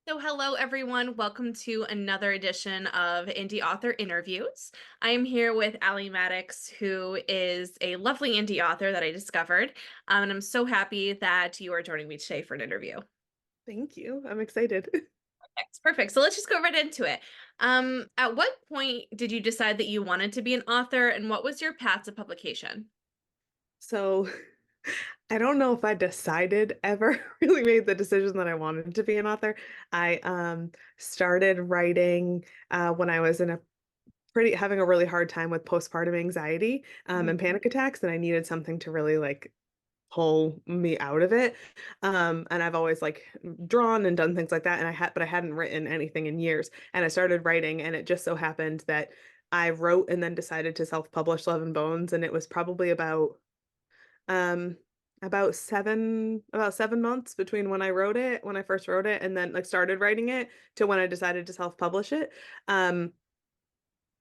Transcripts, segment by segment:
So, hello everyone. Welcome to another edition of Indie Author Interviews. I am here with Allie Maddox, who is a lovely indie author that I discovered. And I'm so happy that you are joining me today for an interview. Thank you. I'm excited. Perfect. Perfect. So let's just go right into it. At what point did you decide that you wanted to be an author, and what was your path to publication? So I don't know if I decided ever really made the decision that I wanted to be an author. I started writing when I was in a pretty having a really hard time with postpartum anxiety and Mhm. panic attacks, and I needed something to really like pull me out of it. And I've always like drawn and done things like that, and I hadn't written anything in years. And I started writing, and it just so happened that I wrote and then decided to self-publish Love and Bones, and it was probably um about 7 months between when I first wrote it and then like started writing it to when I decided to self-publish it. Um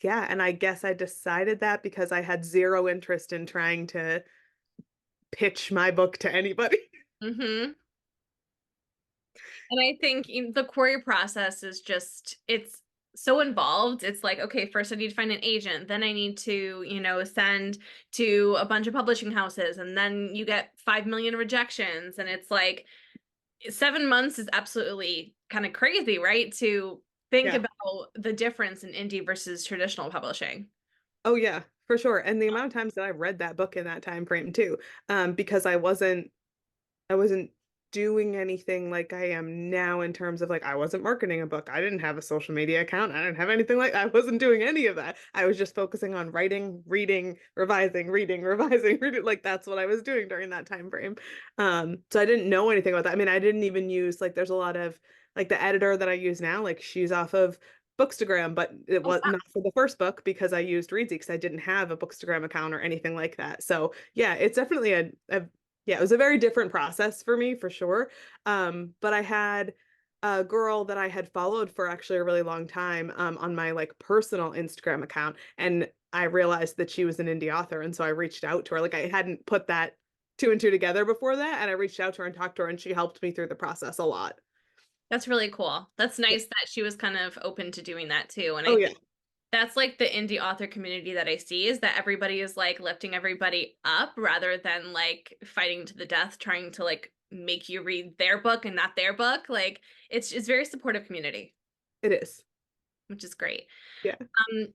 yeah, and I guess I decided that because I had zero interest in trying to pitch my book to anybody. Mm-hmm. And I think the query process is it's so involved. It's like, okay, first I need to find an agent, then I need to, send to a bunch of publishing houses, and then you get 5 million rejections. And it's like 7 months is absolutely kind of crazy, right? To think Yeah. about the difference in indie versus traditional publishing. Oh yeah, for sure. And the amount of times that I read that book in that time frame too, because I wasn't doing anything like I am now in terms of like I wasn't marketing a book. I didn't have a social media account. I didn't have anything like I wasn't doing any of that. I was just focusing on writing, reading, revising, reading, revising, reading. Like that's what I was doing during that time frame. So I didn't know anything about that. I mean, I didn't even use like there's a lot of like the editor that I use now, like she's off of Bookstagram, but it Oh, was not for the first book because I used Reedsy because I didn't have a Bookstagram account or anything like that. So yeah, it's definitely a yeah, it was a very different process for me for sure. But I had a girl that I had followed for actually a really long time on my like personal Instagram account, and I realized that she was an indie author, and so I reached out to her. Like I hadn't put that two and two together before that, and I reached out to her and talked to her, and she helped me through the process a lot. that's really cool. That's Yeah. nice that she was kind of open to doing that too. And I Oh yeah, think that's like the indie author community that I see, is that everybody is like lifting everybody up rather than like fighting to the death, trying to like make you read their book and not their book. Like it's very supportive community, it is. which is great. Yeah.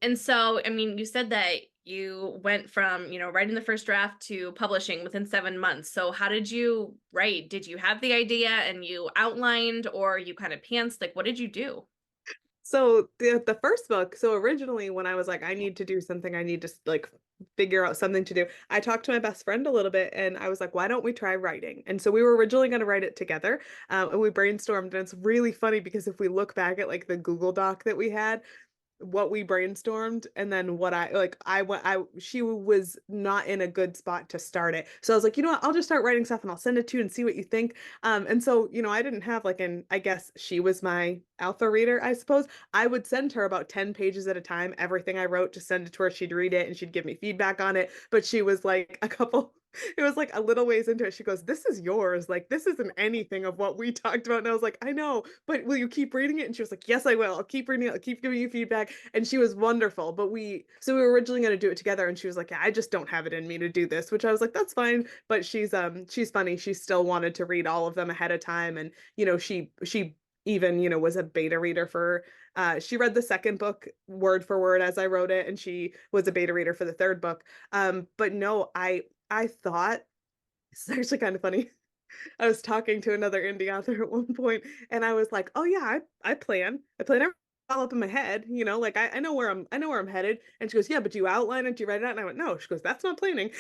And so, I mean, you said that you went from, writing the first draft to publishing within 7 months. So how did you write? Did you have the idea and you outlined, or you kind of pantsed? Like, what did you do? So the first book, so originally when I was like, I need to do something, I need to like figure out something to do. I talked to my best friend a little bit and I was like, why don't we try writing? And so we were originally going to write it together. And we brainstormed, and it's really funny because if we look back at like the Google Doc that we had, what we brainstormed and then what I like I went I she was not in a good spot to start it. So I was like, you know what, I'll just start writing stuff and I'll send it to you and see what you think. And so, I didn't have like an I guess she was my alpha reader, I suppose. I would send her about 10 pages at a time, everything I wrote, to send it to her. She'd read it and she'd give me feedback on it. But she was like a couple it was like a little ways into it. She goes, "This is yours. Like, this isn't anything of what we talked about." And I was like, "I know, but will you keep reading it?" And she was like, "Yes, I will. I'll keep reading it. I'll keep giving you feedback." And she was wonderful. But so we were originally going to do it together. And she was like, "Yeah, I just don't have it in me to do this," which I was like, "That's fine." But she's funny. She still wanted to read all of them ahead of time. And, she even, was a beta reader for she read the second book word for word as I wrote it, and she was a beta reader for the third book. But no, I thought it's actually kind of funny. I was talking to another indie author at one point, and I was like, "Oh yeah, I plan everything all up in my head, like I know where I'm headed." And she goes, "Yeah, but do you outline it? Do you write it out?" And I went, "No." She goes, "That's not planning."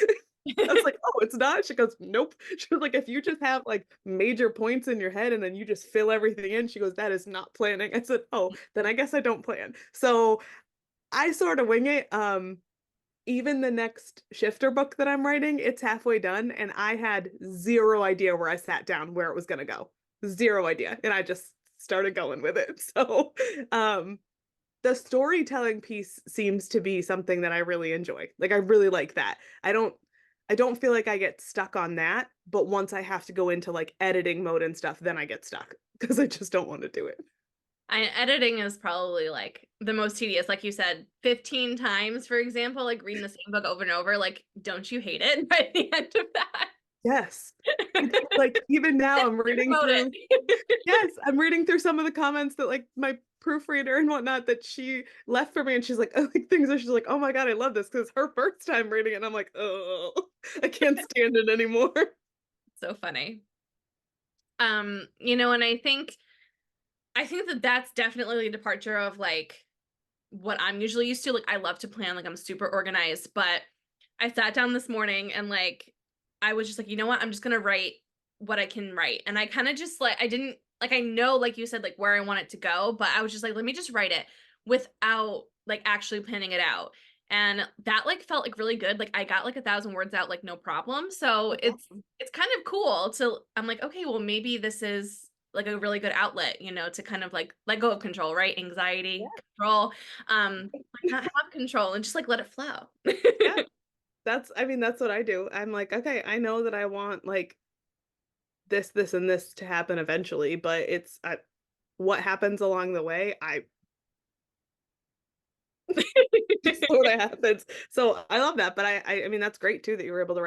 I was like, "Oh, it's not?" She goes, "Nope." She was like, "If you just have like major points in your head and then you just fill everything in," she goes, "that is not planning." I said, "Oh, then I guess I don't plan." So I sort of wing it. Even the next shifter book that I'm writing, it's halfway done, and I had zero idea where I sat down, where it was going to go. Zero idea. And I just started going with it. So, the storytelling piece seems to be something that I really enjoy. Like I really like that. I don't feel like I get stuck on that, but once I have to go into like editing mode and stuff, then I get stuck because I just don't want to do it. Editing is probably like the most tedious. Like you said, 15 times, for example, like reading the same book over and over. Like, don't you hate it by the end of that? Yes. It's like even now I'm reading Promote through, it. yes, I'm reading through some of the comments that like my proofreader and whatnot that she left for me, and she's like, oh, like things are, she's like, oh my God, I love this because it's her first time reading it. And I'm like, oh, I can't stand it anymore. So funny. And I think that that's definitely a departure of like what I'm usually used to. Like I love to plan, like I'm super organized, but I sat down this morning and like I was just like, you know what? I'm just gonna write what I can write. And I kind of just like I didn't like I know, like you said, like where I want it to go, but I was just like, let me just write it without like actually planning it out. And that like felt like really good. Like I got like 1,000 words out, like no problem. So That's it's awesome. it's kind of cool to I'm like, okay, well maybe this is like a really good outlet, to kind of like let go of control, right? Anxiety, control, like not have control and just like let it flow. Yeah. I mean, that's what I do. I'm like, okay, I know that I want like this, and this to happen eventually, but what happens along the way, I just sort of happens. So I love that. But I mean, that's great too that you were able to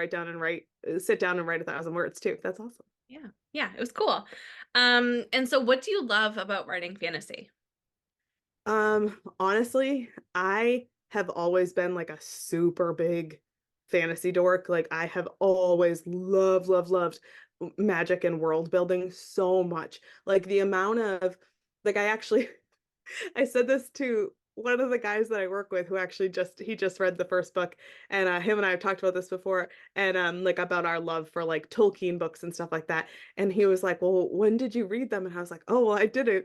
sit down and write 1,000 words too. That's awesome. Yeah. Yeah, it was cool. And so what do you love about writing fantasy? Honestly, I have always been like a super big fantasy dork. Like I have always loved magic and world building so much. Like the amount of like I actually I said this to one of the guys that I work with who actually just read the first book, and him and I have talked about this before, and like about our love for like Tolkien books and stuff like that. And he was like, "Well, when did you read them?" And I was like, "Oh, well, I did a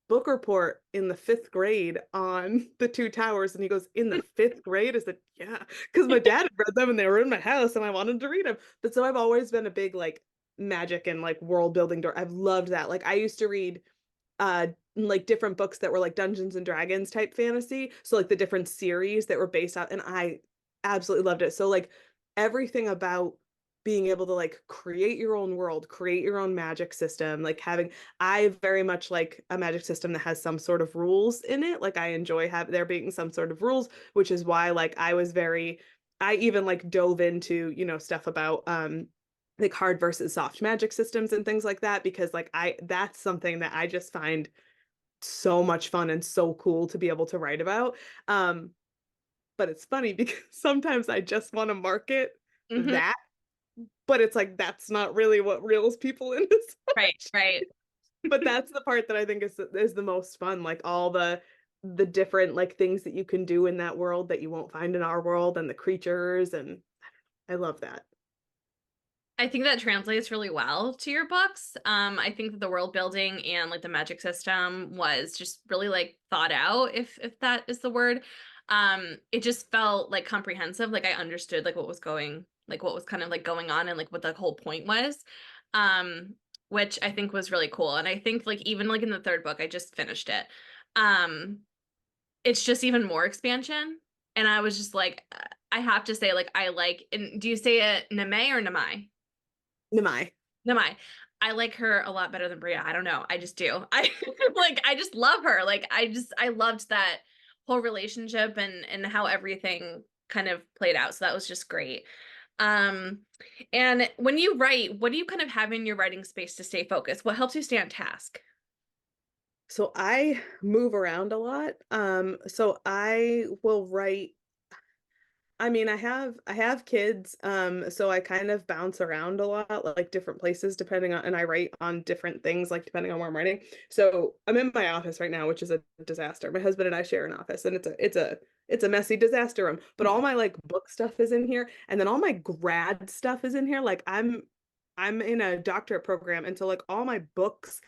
book report in the fifth grade on the Two Towers." And he goes, "In the fifth grade?" I said, "Yeah," because my dad had read them and they were in my house and I wanted to read them. But so I've always been a big like magic and like world building dork. I've loved that. Like I used to read like different books that were like Dungeons and Dragons type fantasy. So like the different series that were based out, and I absolutely loved it. So like everything about being able to like create your own world, create your own magic system, like I very much like a magic system that has some sort of rules in it. Like I enjoy there being some sort of rules, which is why like I even like dove into, stuff about like hard versus soft magic systems and things like that, because like that's something that I just find so much fun and so cool to be able to write about. Um, but it's funny because sometimes I just want to market Hmm. that, but it's like that's not really what reels people in as Right, much. right. But that's the part that I think is the most fun, like all the different like things that you can do in that world that you won't find in our world, and the creatures, and I love that. I think that translates really well to your books. I think that the world building and like the magic system was just really like thought out, if that is the word. It just felt like comprehensive. Like I understood like what was kind of like going on and like what the whole point was. Um, which I think was really cool. And I think like even like in the third book, I just finished it. Um, it's just even more expansion. And I was just like, I have to say, like, and do you say it Neme or Nemai? Nimai. Nemai. I like her a lot better than Bria. I don't know. I just do. I like I just love her. Like I loved that whole relationship and how everything kind of played out. So that was just great. Um and when you write, what do you kind of have in your writing space to stay focused? What helps you stay on task? So I move around a lot. So I will write. I mean, I have kids, so I kind of bounce around a lot, like different places depending on, and I write on different things, like depending on where I'm writing. So I'm in my office right now, which is a disaster. My husband and I share an office, and it's a messy disaster room. But all my like book stuff is in here, and then all my grad stuff is in here. Like I'm in a doctorate program, and so like all my books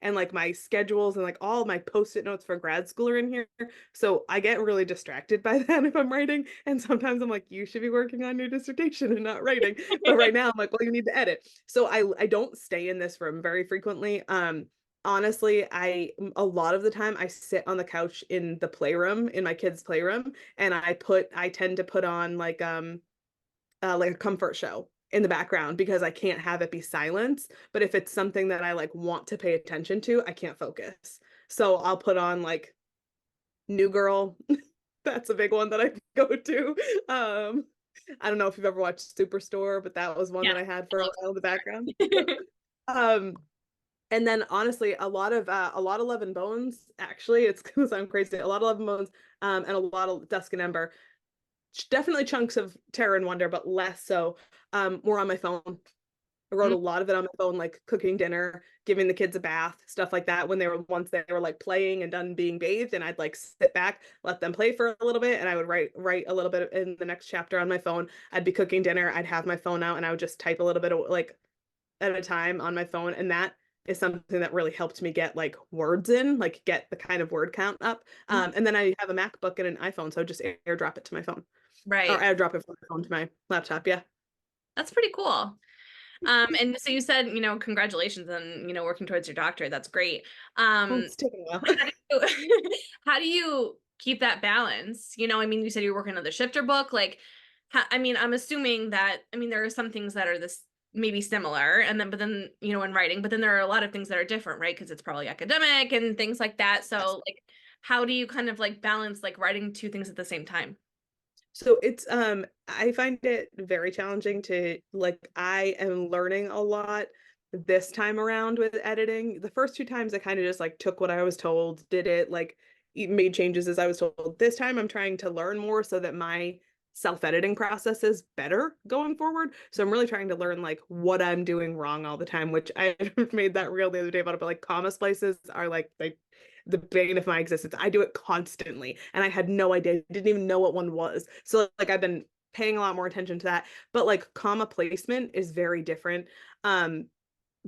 and like my schedules and like all my post-it notes for grad school are in here. So I get really distracted by that if I'm writing. And sometimes I'm like, you should be working on your dissertation and not writing. But right now I'm like, well, you need to edit. So I don't stay in this room very frequently. Honestly, a lot of the time I sit on the couch in the playroom, in my kids' playroom, and I tend to put on like a comfort show in the background because I can't have it be silence. But if it's something that I like want to pay attention to, I can't focus. So I'll put on like New Girl. That's a big one that I go to. I don't know if you've ever watched Superstore, but that was one Yeah, that I had I for a love while in the background. it. Um, and then honestly, a lot of Love and Bones. Actually, it's gonna sound crazy. A lot of Love and Bones, and a lot of Dusk and Ember. Definitely chunks of Terror and Wonder, but less so. More on my phone. I wrote a lot of it on my phone, like cooking dinner, giving the kids a bath, stuff like that. When they were once they were like playing and done being bathed, and I'd like sit back, let them play for a little bit, and I would write a little bit in the next chapter on my phone. I'd be cooking dinner, I'd have my phone out, and I would just type a little bit of like at a time on my phone, and that is something that really helped me get like words in, like get the kind of word count up. And then I have a MacBook and an iPhone, so just AirDrop it to my phone, or Right. AirDrop it from my phone to my laptop. Yeah. That's pretty cool. And so you said, congratulations on, working towards your doctorate. That's great. Oh, Um, it's taken a while. how do you, how do you keep that balance? I mean, you said you're working on the shifter book. Like, I mean, I'm assuming that, I mean, there are some things that are this maybe similar and then, but then, in writing, but then there are a lot of things that are different, right? Because it's probably academic and things like that. Yes. So like, how do you kind of like balance like writing two things at the same time? So it's I find it very challenging to like I am learning a lot this time around with editing. The first two times I kind of just like took what I was told, did it like made changes as I was told. This time I'm trying to learn more so that my self-editing process is better going forward. So I'm really trying to learn like what I'm doing wrong all the time, which I made that reel the other day about it, but like comma splices are like the bane of my existence. I do it constantly, and I had no idea, didn't even know what one was. So like I've been paying a lot more attention to that. But like comma placement is very different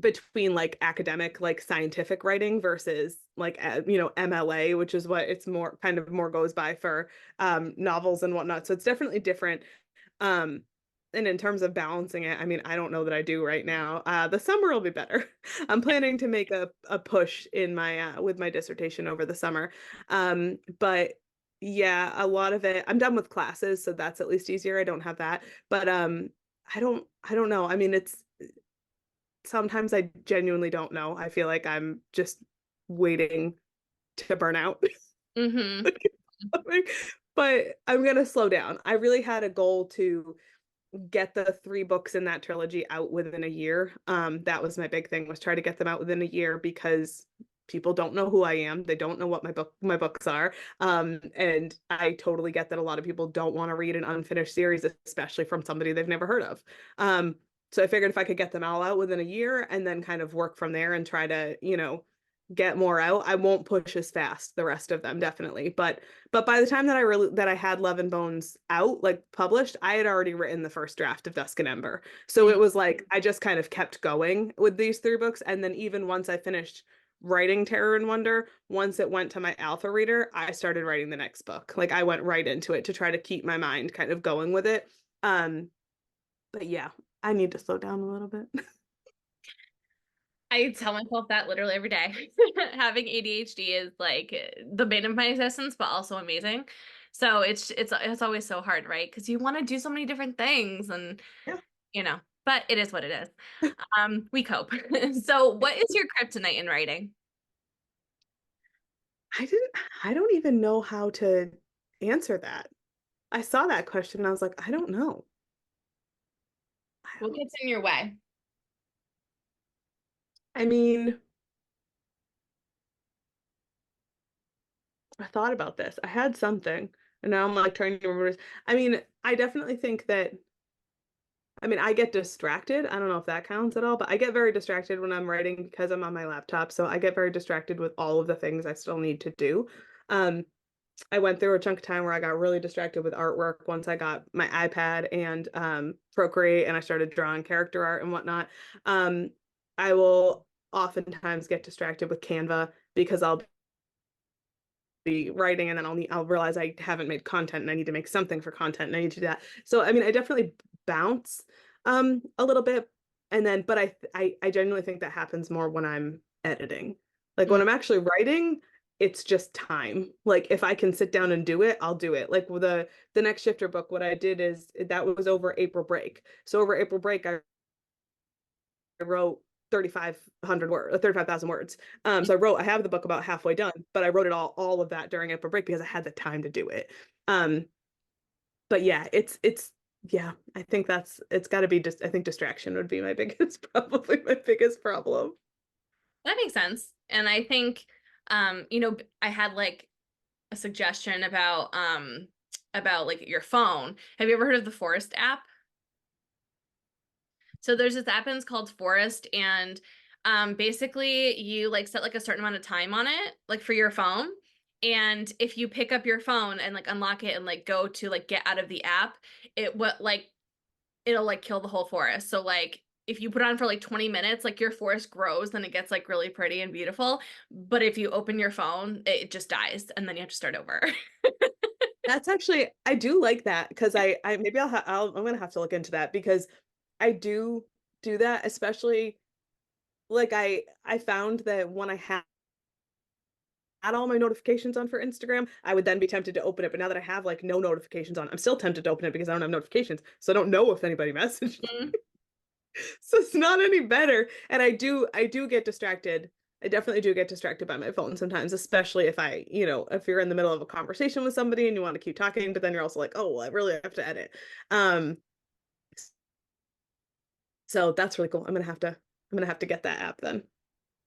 between like academic, like scientific writing versus like MLA, which is what it's more kind of more goes by for novels and whatnot. So it's definitely different. Um, and in terms of balancing it, I mean, I don't know that I do right now. The summer will be better. I'm planning to make a push in my with my dissertation over the summer. But yeah, a lot of it, I'm done with classes, so that's at least easier. I don't have that. But I don't know. I mean, it's sometimes I genuinely don't know. I feel like I'm just waiting to burn out. Mm-hmm. But I'm gonna slow down. I really had a goal to get the three books in that trilogy out within a year. That was my big thing, was try to get them out within a year because people don't know who I am. They don't know what my books are. And I totally get that a lot of people don't want to read an unfinished series, especially from somebody they've never heard of. So I figured if I could get them all out within a year and then kind of work from there and try to, get more out. I won't push as fast the rest of them, definitely. But by the time that I had Love and Bones out, like published, I had already written the first draft of Dusk and Ember. So it was like I just kind of kept going with these three books. And then even once I finished writing Terror and Wonder, once it went to my alpha reader, I started writing the next book. Like I went right into it to try to keep my mind kind of going with it. Um, but yeah, I need to slow down a little bit. I tell myself that literally every day. Having ADHD is like the bane of my existence, but also amazing. So it's always so hard, right? Because you want to do so many different things and Yeah. but it is what it is. We cope. So what is your kryptonite in writing? I didn't I don't even know how to answer that. I saw that question and I was like, I don't know. I What don't gets in your way? I mean, I thought about this. I had something and now I'm like trying to remember. I mean, I definitely think that I mean, I get distracted. I don't know if that counts at all, but I get very distracted when I'm writing because I'm on my laptop. So I get very distracted with all of the things I still need to do. Um, I went through a chunk of time where I got really distracted with artwork once I got my iPad and Procreate and I started drawing character art and whatnot. I will oftentimes get distracted with Canva because I'll be writing and then I'll realize I haven't made content and I need to make something for content and I need to do that. So I mean, I definitely bounce a little bit, and then but I genuinely think that happens more when I'm editing. Like when Mm, I'm actually writing, it's just time. Like if I can sit down and do it, I'll do it. Like with the next shifter book, what I did is that was over April break. So over April break, I wrote 3,500 words, 35,000 words. So I have the book about halfway done, but I wrote it all of that during April break because I had the time to do it. Um, but yeah, yeah, I think it's got to be just, I think distraction would be my biggest, probably my biggest problem. That makes sense. And I think, I had like a suggestion about like your phone. Have you ever heard of the Forest app? So there's this app and it's called Forest, and basically you like set like a certain amount of time on it, like for your phone. And if you pick up your phone and like unlock it and like go to like get out of the app, it what like it'll like kill the whole forest. So like if you put it on for like 20 minutes, like your forest grows, then it gets like really pretty and beautiful. But if you open your phone, it just dies and then you have to start over. That's actually, I do like that because I maybe I'm gonna have to look into that because I do that, especially like I found that when I had all my notifications on for Instagram, I would then be tempted to open it. But now that I have like no notifications on, I'm still tempted to open it because I don't have notifications. So I don't know if anybody messaged me. Mm. So it's not any better. And I do get distracted. I definitely do get distracted by my phone sometimes, especially if if you're in the middle of a conversation with somebody and you want to keep talking, but then you're also like, oh, well, I really have to edit. Um, so that's really cool. I'm gonna have to get that app then.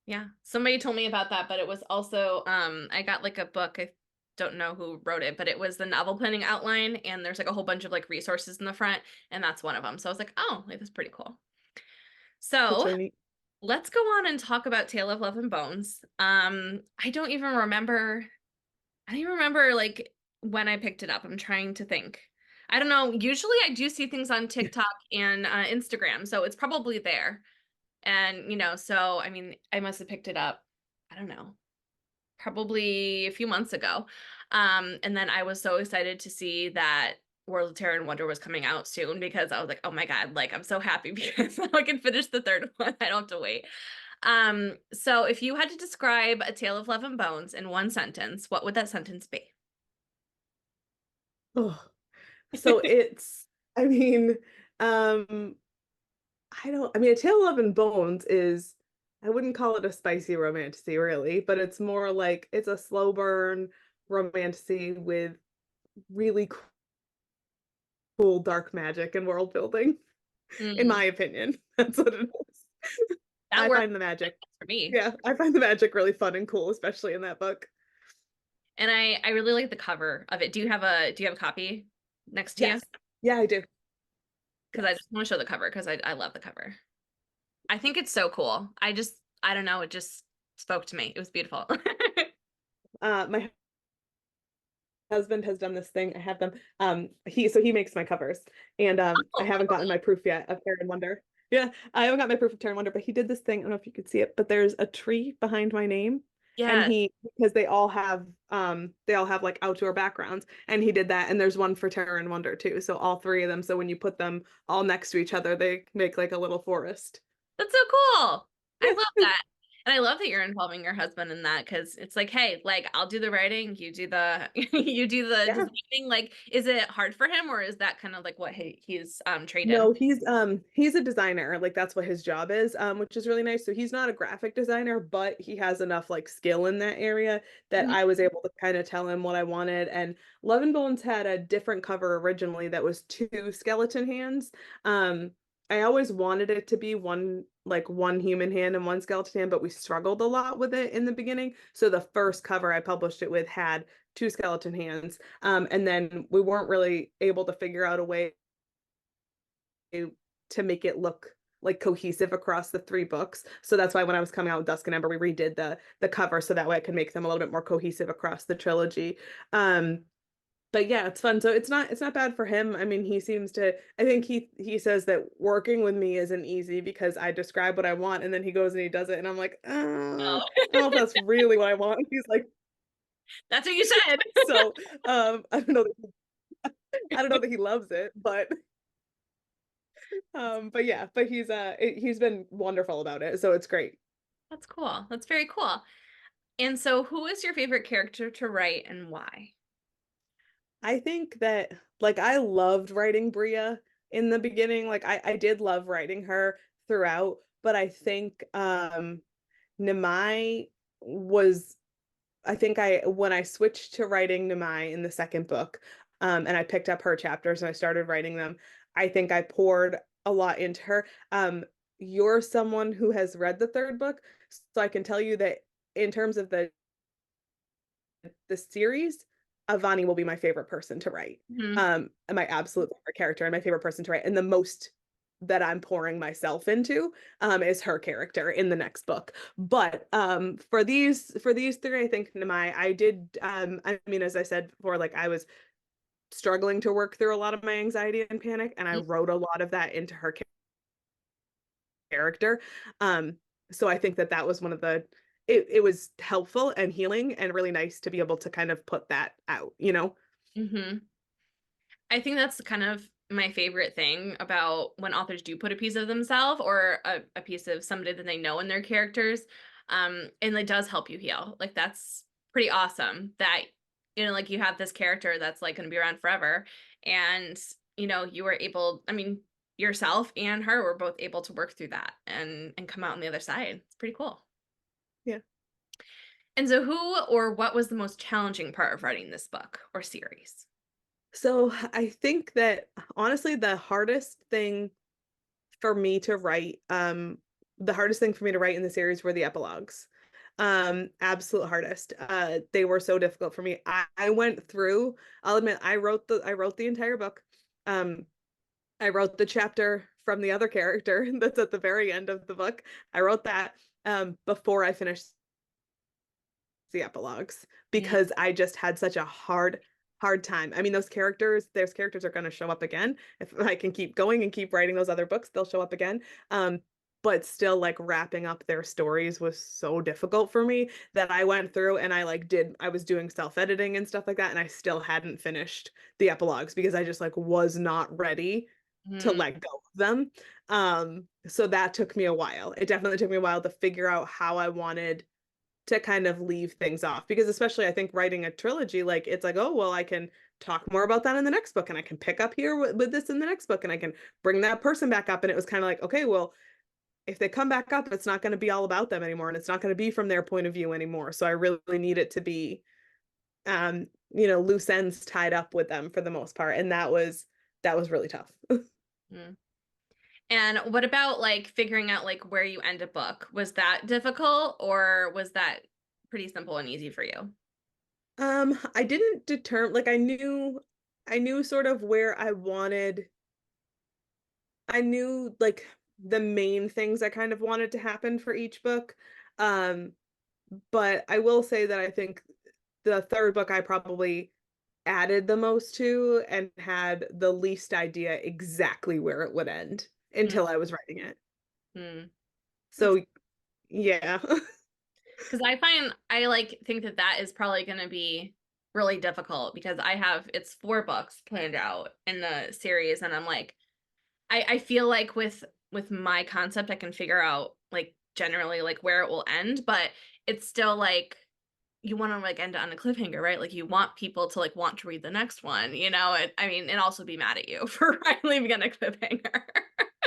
Yeah. Somebody told me about that, but it was also I got like a book. I don't know who wrote it, but it was the novel planning outline and there's like a whole bunch of like resources in the front and that's one of them. So I was like, "Oh, like, that's pretty cool." That's So, really neat. let's go on and talk about Tale of Love and Bones. I don't even remember like when I picked it up. I'm trying to think. I don't know. Usually I do see things on TikTok and Instagram, so it's probably there. And, so I mean, I must have picked it up, I don't know, probably a few months ago. And then I was so excited to see that World of Terror and Wonder was coming out soon because I was like, oh my God, like I'm so happy because now I can finish the third one. I don't have to wait. So if you had to describe A Tale of Love and Bones in one sentence, what would that sentence be? Oh, so I mean, um, I mean, A Tale of Love and Bones is, I wouldn't call it a spicy romantasy really, but it's more like it's a slow burn romantasy with really cool dark magic and world building, in Mm, my opinion. That's what it is. that I works find the magic, for me. yeah, I find the magic really fun and cool, especially in that book. And I really like the cover of it. Do you have a copy next to you? Yes. Yeah, I do. Because I Yes. just want to show the cover because I love the cover. I think it's so cool. I don't know, it just spoke to me. It was beautiful. My husband has done this thing. I have them. He makes my covers, and I Oh, haven't gotten my proof yet of Terror and Wonder. Yeah, I haven't got my proof of Terror and Wonder, but he did this thing. I don't know if you could see it, but there's a tree behind my name, and yes. he because they all have like outdoor backgrounds, and he did that. And there's one for Terror and Wonder too. So all three of them. So when you put them all next to each other, they make like a little forest. That's so cool. I love that. And I love that you're involving your husband in that because it's like, hey, like I'll do the writing, you do the you do the Yeah. designing. Like, is it hard for him or is that kind of like what he's trained in? No, he's a designer. Like that's what his job is, which is really nice. So he's not a graphic designer, but he has enough like skill in that area that Mhm. I was able to kind of tell him what I wanted. And Love and Bones had a different cover originally that was two skeleton hands. I always wanted it to be one human hand and one skeleton hand, but we struggled a lot with it in the beginning. So the first cover I published it with had two skeleton hands. And then we weren't really able to figure out a way to make it look like cohesive across the three books. So that's why when I was coming out with Dusk and Ember, we redid the cover so that way I could make them a little bit more cohesive across the trilogy. Um, but yeah, it's fun. So it's not bad for him. I mean, he seems to I think he says that working with me isn't easy because I describe what I want and then he goes and he does it and I'm like, Oh, I don't know if that's really what I want. He's like, that's what you said. so I don't know that he loves it, but yeah, but he's been wonderful about it, so it's great. That's cool. That's very cool. And so, who is your favorite character to write and why? I think that like I loved writing Bria in the beginning. Like I did love writing her throughout, but I think Nimai was I think I when I switched to writing Nimai in the second book, and I picked up her chapters and I started writing them, I think I poured a lot into her. You're someone who has read the third book, so I can tell you that in terms of the series, Avani will be my favorite person to write. Mhm. And my absolute favorite character and my favorite person to write, and the most that I'm pouring myself into is her character in the next book. But for these three, I think Namai, I did I mean, as I said before, like I was struggling to work through a lot of my anxiety and panic, and I wrote a lot of that into her character. Um, so I think that that was one of the it was helpful and healing and really nice to be able to kind of put that out, you know? Mhm. I think that's kind of my favorite thing about when authors do put a piece of themselves or a piece of somebody that they know in their characters. And it does help you heal. Like that's pretty awesome that, like you have this character that's like going to be around forever. And, you were able, I mean, yourself and her were both able to work through that and come out on the other side. It's pretty cool. Yeah. And so who or what was the most challenging part of writing this book or series? So I think that honestly, for me to write, the hardest thing for me to write in the series were the epilogues. Absolute hardest. They were so difficult for me. I went through, I'll admit, I wrote the entire book. Um, I wrote the chapter from the other character that's at the very end of the book. I wrote that before I finished the epilogues Mm, because I just had such a hard time. I mean, those characters are going to show up again. If I can keep going and keep writing those other books, they'll show up again. But still like wrapping up their stories was so difficult for me that I went through and I was doing self-editing and stuff like that and I still hadn't finished the epilogues because I just like was not ready to mm, let go of them. So that took me a while. It definitely took me a while to figure out how I wanted to kind of leave things off because especially I think writing a trilogy, like it's like, oh well, I can talk more about that in the next book and I can pick up here with this in the next book and I can bring that person back up. And it was kind of like, okay, well, if they come back up, it's not going to be all about them anymore and it's not going to be from their point of view anymore. So I really need it to be loose ends tied up with them for the most part. And that was really tough. mm. And what about like figuring out like where you end a book? Was that difficult or was that pretty simple and easy for you? I didn't determine like I knew sort of where I knew like the main things I kind of wanted to happen for each book. Um, but I will say that I think the third book I probably added the most to and had the least idea exactly where it would end until I was writing it. Mm-hmm. That's So yeah. because I like think that that is probably going to be really difficult because it's 4 books planned out in the series and I'm like I feel like with my concept I can figure out like generally like where it will end, but it's still like you want to like end it on a cliffhanger, right? Like you want people to like want to read the next one, I mean, and also be mad at you for leaving on a cliffhanger.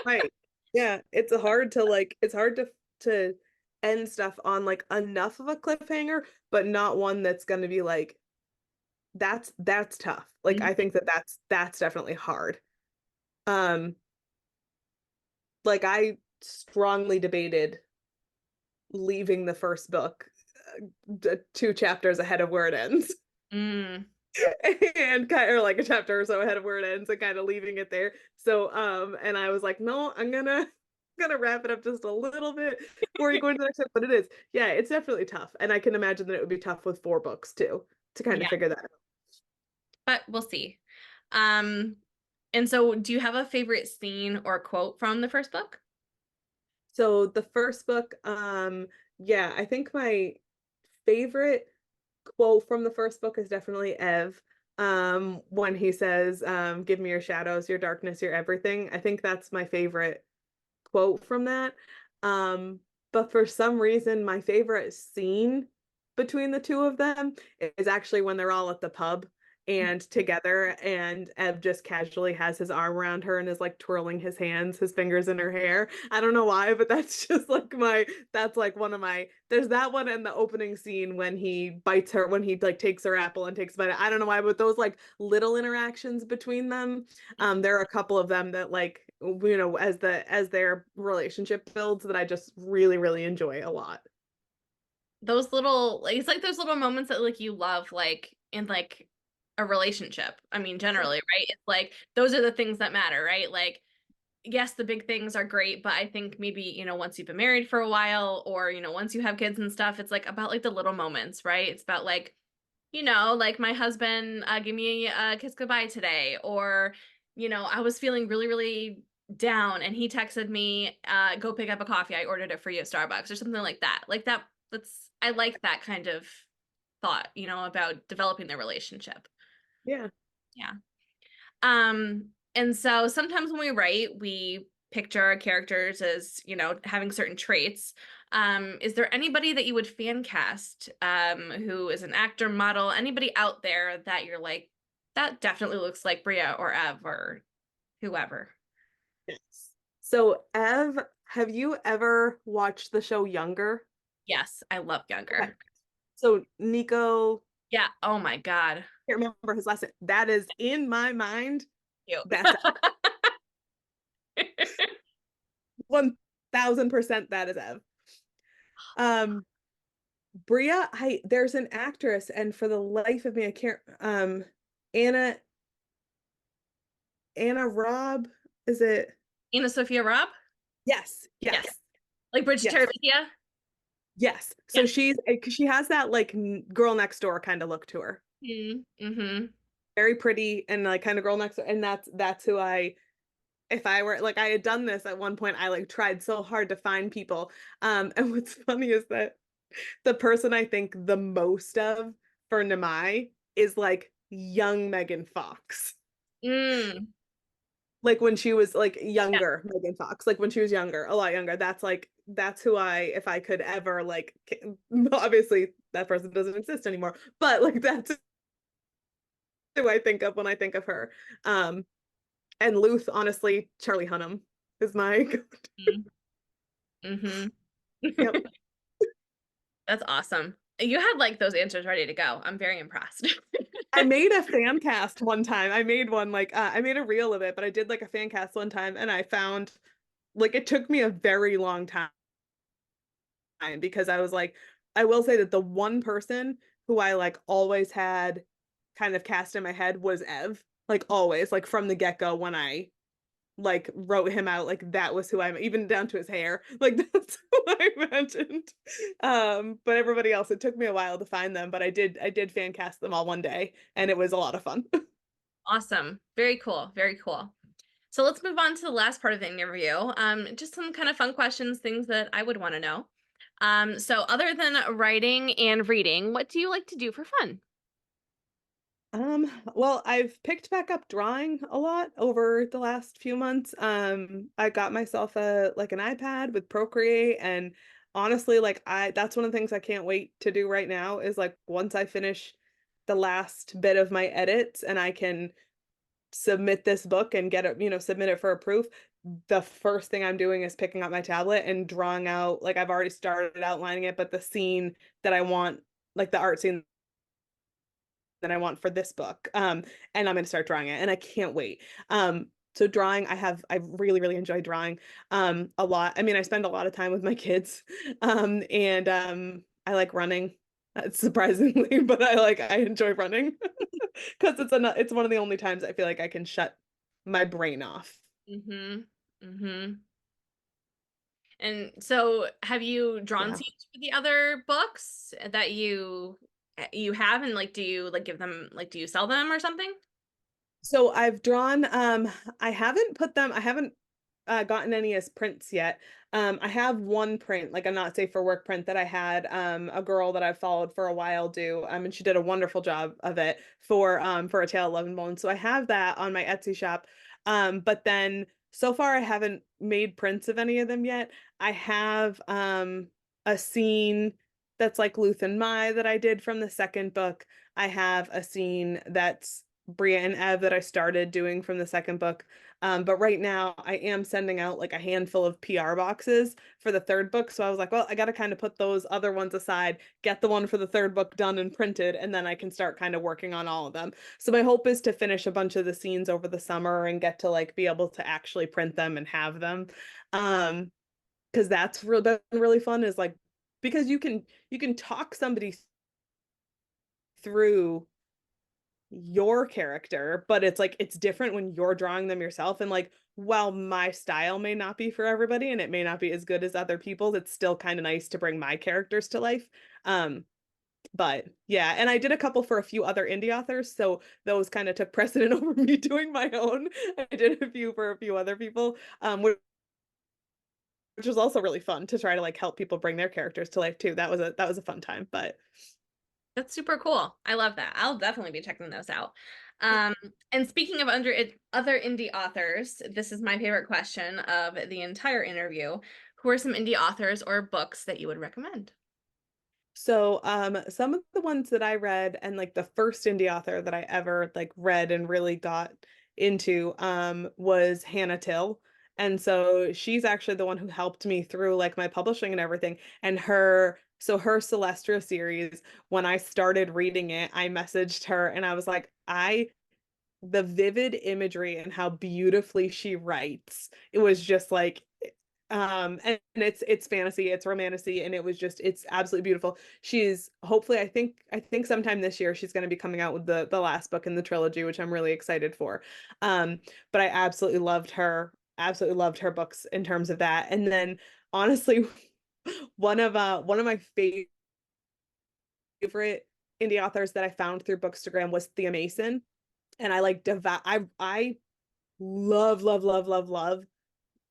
Right. Yeah, it's hard to end stuff on like enough of a cliffhanger, but not one that's going to be like that's tough. Like I think that that's definitely hard. Um like I strongly debated leaving the first book 2 chapters ahead of where it ends. Mm, And kind of like a chapter or so ahead of where it ends and kind of leaving it there. So and I was like, no, I'm gonna wrap it up just a little bit before you go into the next step. But it is, yeah, it's definitely tough. And I can imagine that it would be tough with 4 books too, to kind of yeah, figure that out. but we'll see. Um, and so do you have a favorite scene or quote from the first book? So the first book, yeah, I think my favorite quote from the first book is definitely Ev. When he says, give me your shadows, your darkness, your everything. I think that's my favorite quote from that. Um, but for some reason, my favorite scene between the two of them is actually when they're all at the pub and together, and Ev just casually has his arm around her and is like twirling his hands, his fingers in her hair. I don't know why, but that's just like that's like one of my, there's that one in the opening scene when he bites her, when he like takes her apple and takes a bite. I don't know why, but those like little interactions between them, there are a couple of them that like, as their relationship builds, that I just really, really enjoy a lot. Those little, like, it's like those little moments that like you love, like in like a relationship. I mean, generally, right? It's like those are the things that matter, right? Like, yes, the big things are great, but I think maybe, once you've been married for a while, or, once you have kids and stuff, it's like about like the little moments, right? It's about like, like my husband gave me a kiss goodbye today, or, I was feeling really, really down and he texted me, go pick up a coffee. I ordered it for you at Starbucks or something like that. Like I like that kind of thought, about developing the relationship. Yeah. Yeah. And so sometimes when we write, we picture our characters as, having certain traits. Is there anybody that you would fan cast, who is an actor, model, anybody out there that you're like, that definitely looks like Bria or Ev or whoever? Yes. So, Ev, have you ever watched the show Younger? Yes, I love Okay. Younger. So, Nico, Yeah. Oh my God. can't remember his last name. That is in my mind. Cute. That's 1000% that is Ev. Um, Bria, there's an actress, and for the life of me, I can't. Anna Anna Robb, is it? Anna Sophia Robb? Yes, Yes. yes, Like Bridget yes, Terabithia? yes. Yeah. So she has that like girl next door kind of look to her. Mm-hmm. Very pretty and like kind of girl next door, and that's who I, if I were like, I had done this at one point, I like tried so hard to find people. And what's funny is that the person I think the most of for Namai is like young Megan Fox. Mm. Like when she was like Yeah. younger, Megan Fox, like when she was younger, a lot younger. That's who I, if I could ever like, obviously that person doesn't exist anymore, but like that's who I think of when I think of her. Um, and Luth, honestly, Charlie Hunnam is my, Mm-hmm. yep. That's awesome. You had like those answers ready to go. I'm very impressed. I made a fan cast one time. I made one like I made a reel of it, but I did like a fan cast one time, and I found like it took me a very long time because I was like, I will say that the one person who I like always had kind of cast in my head was Ev. Like always, like from the get-go when I like wrote him out, like that was who I'm, even down to his hair. Like that's who I imagined. But everybody else, it took me a while to find them, but I did fan cast them all one day and it was a lot of fun. Awesome. Very cool. Very cool. So let's move on to the last part of the interview. Just some kind of fun questions, things that I would want to know. So other than writing and reading, what do you like to do for fun? Well, I've picked back up drawing a lot over the last few months. I got myself a like an iPad with Procreate, and honestly, like I that's one of the things I can't wait to do right now is like once I finish the last bit of my edits and I can submit this book and get it, submit it for a proof. The first thing I'm doing is picking up my tablet and drawing out, like I've already started outlining it, but the scene that I want, like the art scene that I want for this book. And I'm going to start drawing it and I can't wait. So drawing, I really, really enjoy drawing, a lot. I mean, I spend a lot of time with my kids, and, I like running, surprisingly, but I enjoy running because it's one of the only times I feel like I can shut my brain off. Mm-hmm. Mm-hmm. And so have you drawn Yeah. scenes for the other books that you have, and like do you like give them, like do you sell them or something? So I've drawn, I haven't gotten any as prints yet. I have one print, like a not safe for work print that I had a girl that I've followed for a while do, and she did a wonderful job of it for A Tale of Love and Bone. So I have that on my Etsy shop. But then so far I haven't made prints of any of them yet. I have a scene that's like Luth and Mai that I did from the second book. I have a scene that's Bria and Ev that I started doing from the second book. But right now I am sending out like a handful of PR boxes for the third book. So I was like, well, I got to kind of put those other ones aside, get the one for the third book done and printed, and then I can start kind of working on all of them. So my hope is to finish a bunch of the scenes over the summer and get to like be able to actually print them and have them. Because that's really been really fun is like because you can talk somebody through your character, but it's like it's different when you're drawing them yourself. And like, while my style may not be for everybody and it may not be as good as other people's, it's still kind of nice to bring my characters to life. Um, but yeah, and I did a couple for a few other indie authors, so those kind of took precedent over me doing my own. I did a few for a few other people, which was also really fun to try to like help people bring their characters to life too. That was a fun time, but That's super cool. I love that. I'll definitely be checking those out. Um, and speaking of other indie authors, this is my favorite question of the entire interview. Who are some indie authors or books that you would recommend? so some of the ones that I read and like the first indie author that I ever like read and really got into was Hannah Till. And so she's actually the one who helped me through like my publishing and everything. And her Celestia series, when I started reading it, I messaged her and I was like, the vivid imagery and how beautifully she writes. It was just like and it's fantasy, it's romantasy, and it was just it's absolutely beautiful. She's hopefully I think sometime this year she's going to be coming out with the last book in the trilogy, which I'm really excited for. But I absolutely loved her books in terms of that. And then honestly, one of my favorite indie authors that I found through Bookstagram was Thea Mason. And I like devout I love, love, love, love, love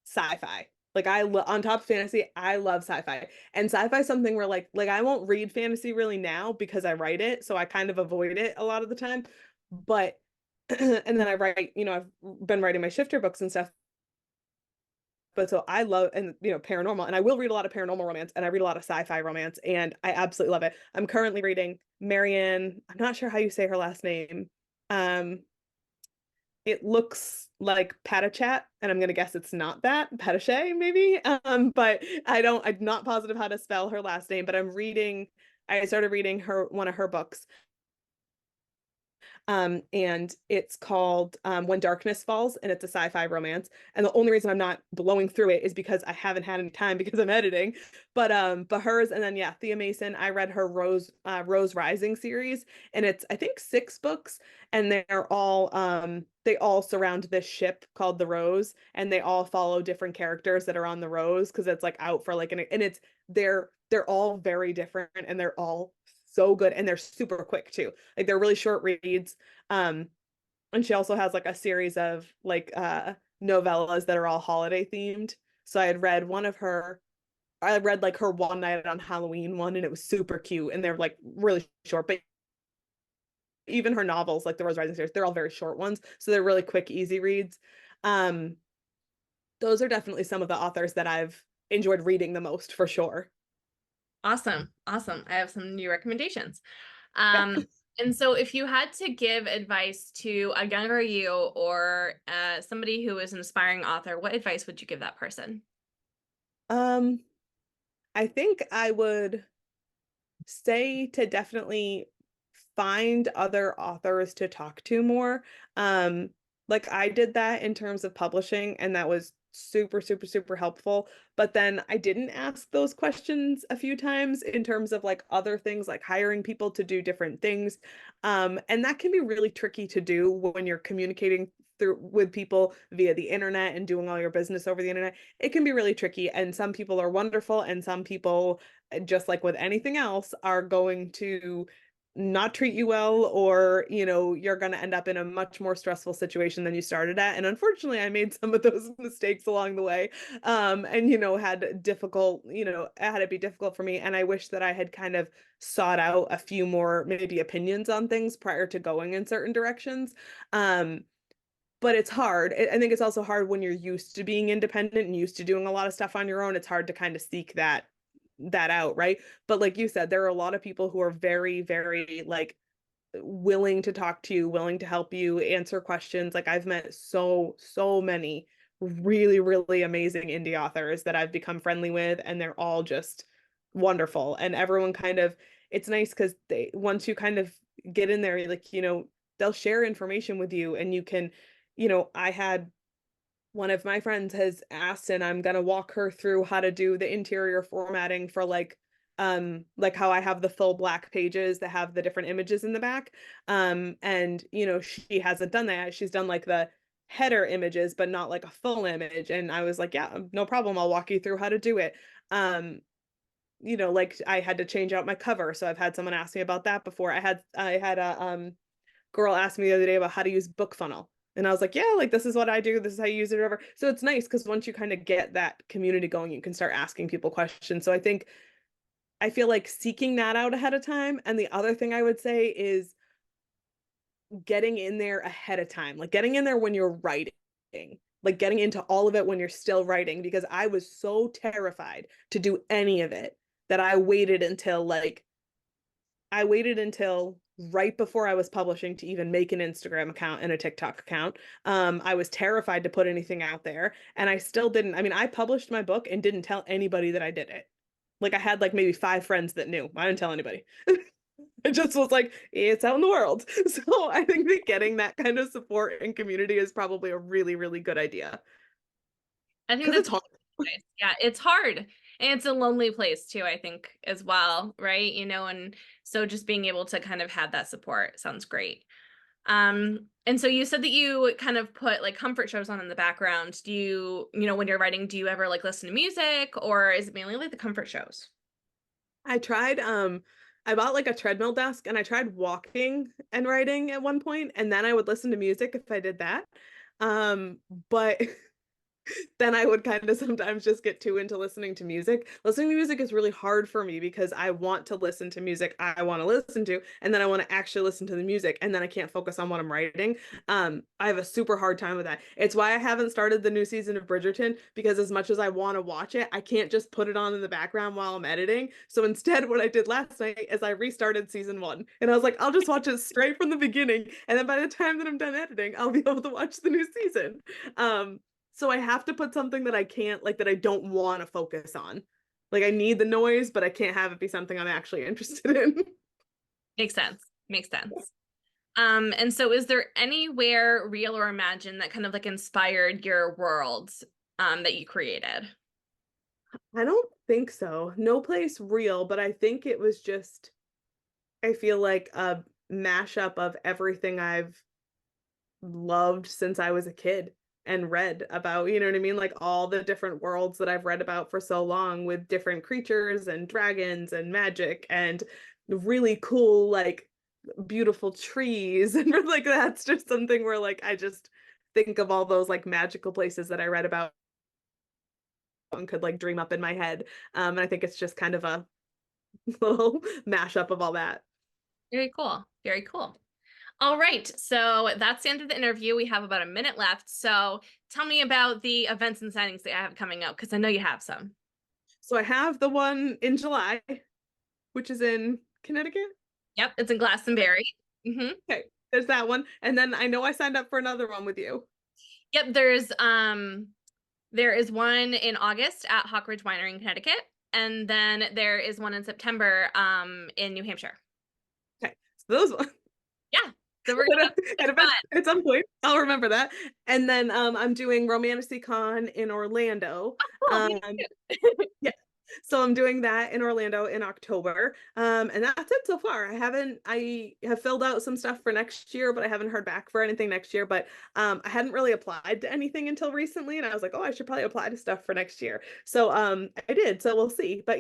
sci-fi. Like on top of fantasy, I love sci-fi. And sci-fi is something where like I won't read fantasy really now because I write it, so I kind of avoid it a lot of the time. But and then I write, I've been writing my shifter books and stuff. But so I love and paranormal, and I will read a lot of paranormal romance, and I read a lot of sci-fi romance, and I absolutely love it. I'm currently reading Marianne. I'm not sure how you say her last name. Um, it looks like Patachat, and I'm gonna guess it's not that. Patache, maybe. But I'm not positive how to spell her last name, but I started reading one of her books. And it's called When Darkness Falls, and it's a sci-fi romance. And the only reason I'm not blowing through it is because I haven't had any time because I'm editing. But hers, and then yeah, Thea Mason, I read her Rose Rising series, and it's I think 6 books, and they all surround this ship called the Rose, and they all follow different characters that are on the Rose because it's like out for like and it's they're all very different, and they're all so good, and they're super quick too. Like they're really short reads. Um, and she also has like a series of like novellas that are all holiday themed. So I read like her One Night on Halloween one, and it was super cute, and they're like really short. But even her novels, like the Rose Rising series, they're all very short ones, so they're really quick, easy reads. Um, those are definitely some of the authors that I've enjoyed reading the most for sure. Awesome. Awesome. I have some new recommendations. Yeah. And so if you had to give advice to a younger you or somebody who is an aspiring author, what advice would you give that person? Um, I think I would say to definitely find other authors to talk to more. Um, like I did that in terms of publishing, and that was super, super, super helpful. But then I didn't ask those questions a few times in terms of like other things, like hiring people to do different things. And that can be really tricky to do when you're communicating through with people via the internet and doing all your business over the internet. It can be really tricky, and some people are wonderful, and some people, just like with anything else, are going to not treat you well, or you're going to end up in a much more stressful situation than you started at. And unfortunately I made some of those mistakes along the way, and had it be difficult for me, and I wish that I had kind of sought out a few more maybe opinions on things prior to going in certain directions. But it's hard. I think it's also hard when you're used to being independent and used to doing a lot of stuff on your own. It's hard to kind of seek that that out, right? But like you said, there are a lot of people who are very, very like willing to talk to you, willing to help you answer questions. Like I've met so many really, really amazing indie authors that I've become friendly with, and they're all just wonderful. And everyone kind of, it's nice because they, once you kind of get in there, like, they'll share information with you and you can, I had one of my friends has asked and I'm gonna walk her through how to do the interior formatting for like how I have the full black pages that have the different images in the back. And she hasn't done that. She's done like the header images, but not like a full image. And I was like, yeah, no problem. I'll walk you through how to do it. Um, like I had to change out my cover. So I've had someone ask me about that before. I had a girl asked me the other day about how to use book funnel. And I was like, yeah, like this is what I do. This is how you use it, or whatever. So it's nice because once you kind of get that community going, you can start asking people questions. So I feel like seeking that out ahead of time. And the other thing I would say is getting in there ahead of time, like getting in there when you're writing, like getting into all of it when you're still writing, because I was so terrified to do any of it that I waited until right before I was publishing to even make an Instagram account and a TikTok account. I was terrified to put anything out there, and I still didn't. I mean, I published my book and didn't tell anybody that I did it. Like I had like maybe 5 friends that knew. I didn't tell anybody. It just was like, it's out in the world. So I think that getting that kind of support and community is probably a really, really good idea. I think Because that's it's a hard. really nice. Yeah, it's hard. And it's a lonely place too, I think, as well, right? And so just being able to kind of have that support sounds great. And so you said that you kind of put like comfort shows on in the background. Do you, when you're writing, do you ever like listen to music, or is it mainly like the comfort shows? I tried, I bought like a treadmill desk and I tried walking and writing at one point, and then I would listen to music if I did that. But then I would kind of sometimes just get too into listening to music. Listening to music is really hard for me because I want to listen to music I want to listen to, and then I want to actually listen to the music, and then I can't focus on what I'm writing. I have a super hard time with that. It's why I haven't started the new season of Bridgerton, because as much as I want to watch it, I can't just put it on in the background while I'm editing. So instead, what I did last night is I restarted season one, and I was like, I'll just watch it straight from the beginning, and then by the time that I'm done editing, I'll be able to watch the new season. So I have to put something that I can't, like, that I don't want to focus on. Like I need the noise, but I can't have it be something I'm actually interested in. Makes sense. Makes sense. And so is there anywhere real or imagined that kind of like inspired your world that you created? I don't think so. No place real, but I think it was just, I feel like a mashup of everything I've loved since I was a kid and read about, you know what I mean? Like all the different worlds that I've read about for so long, with different creatures and dragons and magic and really cool, like beautiful trees. And like that's just something where like I just think of all those like magical places that I read about and could like dream up in my head. And I think it's just kind of a little mashup of all that. Very cool. Very cool. All right. So that's the end of the interview. We have about a minute left. So tell me about the events and signings that I have coming up, because I know you have some. So I have the one in July, which is in Connecticut. Yep, it's in Glastonbury. Okay, there's that one. And then I know I signed up for another one with you. Yep, there is one in August at Hawk Ridge Winery in Connecticut, and then there is one in September in New Hampshire. Okay, so those ones. Yeah. So we're gonna have fun. At some point, I'll remember that. And then I'm doing Romanticy in Orlando. Cool. Um, yeah, so I'm doing that in Orlando in October. And that's it so far. I have filled out some stuff for next year, but I haven't heard back for anything next year. But I hadn't really applied to anything until recently, and I was like, oh, I should probably apply to stuff for next year. So I did. So we'll see. But